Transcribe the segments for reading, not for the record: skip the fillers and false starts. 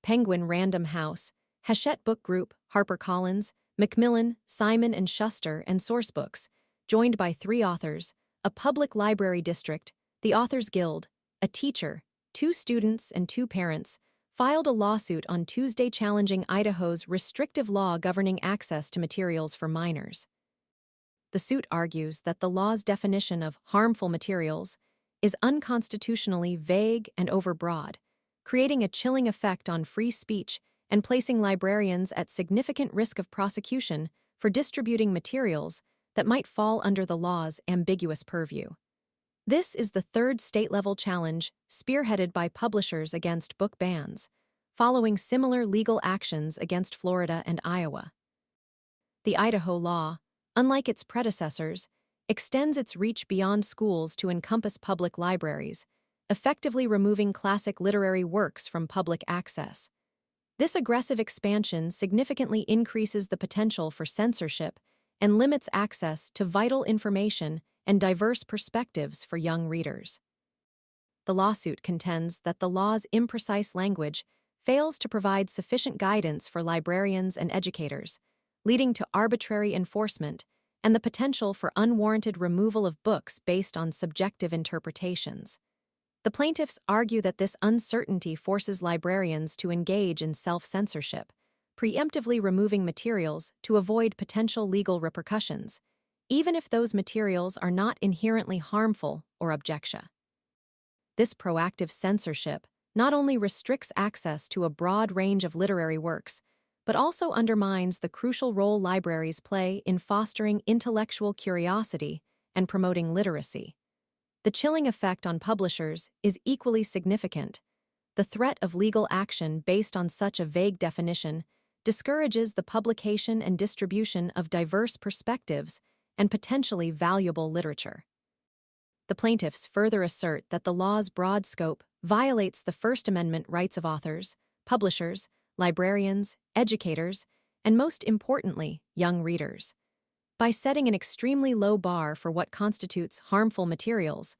Penguin Random House, Hachette Book Group, HarperCollins, Macmillan, Simon & Schuster, and Sourcebooks, joined by 3 authors, a public library district, the Authors Guild, a teacher, 2 students, and 2 parents, filed a lawsuit on Tuesday challenging Idaho's restrictive law governing access to materials for minors. The suit argues that the law's definition of harmful materials is unconstitutionally vague and overbroad, creating a chilling effect on free speech and placing librarians at significant risk of prosecution for distributing materials that might fall under the law's ambiguous purview. This is the 3rd state-level challenge spearheaded by publishers against book bans, following similar legal actions against Florida and Iowa. The Idaho law, unlike its predecessors, extends its reach beyond schools to encompass public libraries, effectively removing classic literary works from public access. This aggressive expansion significantly increases the potential for censorship and limits access to vital information and diverse perspectives for young readers. The lawsuit contends that the law's imprecise language fails to provide sufficient guidance for librarians and educators, leading to arbitrary enforcement and the potential for unwarranted removal of books based on subjective interpretations. The plaintiffs argue that this uncertainty forces librarians to engage in self-censorship, preemptively removing materials to avoid potential legal repercussions, even if those materials are not inherently harmful or objectionable. This proactive censorship not only restricts access to a broad range of literary works, but also undermines the crucial role libraries play in fostering intellectual curiosity and promoting literacy. The chilling effect on publishers is equally significant. The threat of legal action based on such a vague definition discourages the publication and distribution of diverse perspectives and potentially valuable literature. The plaintiffs further assert that the law's broad scope violates the First Amendment rights of authors, publishers, librarians, educators, and most importantly, young readers. By setting an extremely low bar for what constitutes harmful materials,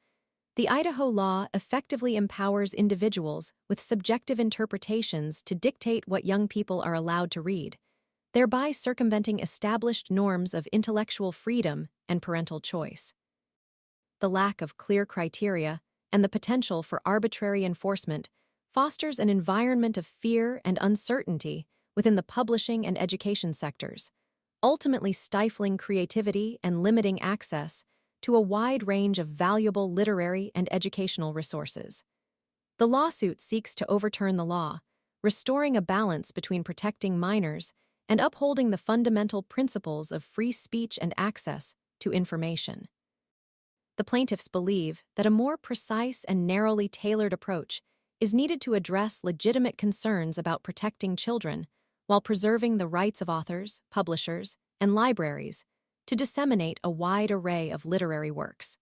the Idaho law effectively empowers individuals with subjective interpretations to dictate what young people are allowed to read, thereby circumventing established norms of intellectual freedom and parental choice. The lack of clear criteria and the potential for arbitrary enforcement fosters an environment of fear and uncertainty within the publishing and education sectors, ultimately stifling creativity and limiting access to a wide range of valuable literary and educational resources. The lawsuit seeks to overturn the law, restoring a balance between protecting minors and upholding the fundamental principles of free speech and access to information. The plaintiffs believe that a more precise and narrowly tailored approach is needed to address legitimate concerns about protecting children while preserving the rights of authors, publishers, and libraries to disseminate a wide array of literary works.